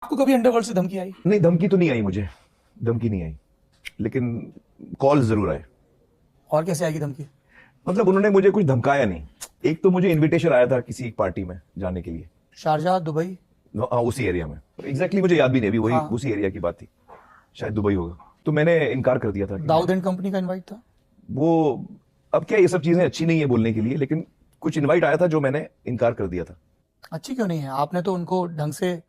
आपको कभी अंडरवर्ल्ड से धमकी आई? नहीं, धमकी तो नहीं आई मुझे, धमकी नहीं आई, लेकिन कॉल जरूर आए। और कैसे आएगी धमकी? मतलब उन्होंने मुझे कुछ धमकाया नहीं। एक तो मुझे इनविटेशन आया था किसी एक पार्टी में जाने के लिए, शारजाह, दुबई? हाँ, उसी एरिया में। एग्जैक्टली मुझे याद भी नहीं, अभी वही हाँ। उसी एरिया की बात थी, शायद दुबई होगा। तो मैंने इनकार कर दिया था कि दाऊद एंड कंपनी का इनवाइट था? वो, अब क्या, ये सब चीजें अच्छी नहीं है बोलने के लिए, लेकिन कुछ इनवाइट आया था जो मैंने इनकार कर दिया था। अच्छी क्यों नहीं है? आपने तो उनको ढंग से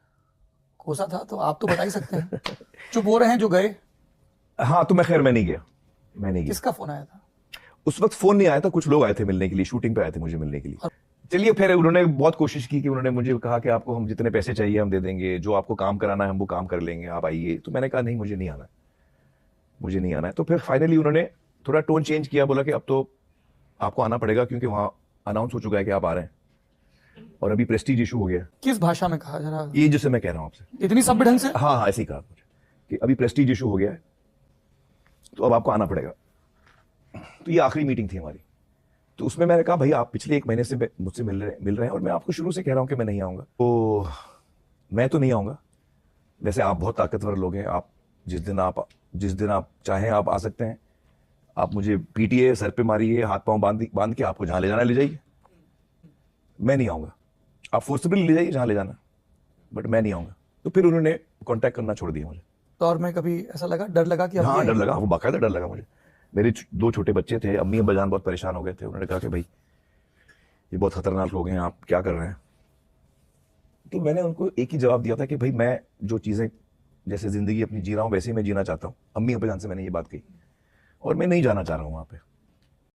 कोसा था, तो आप तो बता ही सकते हैं। चुप हो रहे हैं जो गए। हाँ, तो मैं नहीं गया, मैं नहीं गया। किसका फोन आया था? उस वक्त फोन नहीं आया था, कुछ लोग आए थे मिलने के लिए, शूटिंग पे आए थे मुझे मिलने के लिए। चलिए, फिर उन्होंने बहुत कोशिश की कि उन्होंने मुझे कहा कि आपको हम जितने पैसे चाहिए हम दे देंगे, जो आपको काम कराना है हम वो काम कर लेंगे, आप आइए। तो मैंने कहा नहीं, मुझे नहीं आना है, मुझे नहीं आना है। तो फिर फाइनली उन्होंने थोड़ा टोन चेंज किया, बोला कि अब तो आपको आना पड़ेगा क्योंकि वहां अनाउंस हो चुका है कि आप आ रहे हैं और अभी प्रेस्टीज इशू हो गया। किस भाषा में कहा जरा? ये जैसे मैं कह रहा हूँ आपसे, इतनी सभ्य ढंग से? हाँ हाँ, ऐसे ही कहा मुझे कि अभी प्रेस्टीज इशू हो गया है तो अब आपको आना पड़ेगा। तो ये आखिरी मीटिंग थी हमारी। तो उसमें मैंने कहा भाई, आप पिछले 1 महीने से मुझसे मिल रहे हैं और मैं आपको शुरू से कह रहा हूं कि मैं नहीं आऊंगा। तो मैं तो नहीं आऊंगा, वैसे आप बहुत ताकतवर लोग हैं, आप जिस दिन आप चाहें आप आ सकते हैं। आप मुझे पीटिए, सर पे मारिए, हाथ पांव बांध के आपको जहां ले जाना ले जाइए, मैं नहीं आऊंगा। आप फोर्सबली ले जाइए जहां ले जाना, बट मैं नहीं आऊंगा। तो फिर उन्होंने कांटेक्ट करना छोड़ दिया मुझे। दौर में कभी ऐसा लगा, डर लगा कि अब हाँ, ये- डर लगा, वो बाकायदा डर लगा मुझे। मेरे 2 छोटे बच्चे थे, अम्मी अब्बाजान बहुत परेशान हो गए थे। उन्होंने कहा कि भाई ये बहुत खतरनाक लोग हैं, आप क्या कर रहे हैं। तो मैंने उनको एक ही जवाब दिया था कि भाई मैं जो चीज़ें जैसे ज़िंदगी अपनी जी रहा हूँ वैसे ही मैं जीना चाहता हूँ। अम्मी अब्बाजान से मैंने ये बात कही और मैं नहीं जाना चाह रहा हूँ वहाँ पे।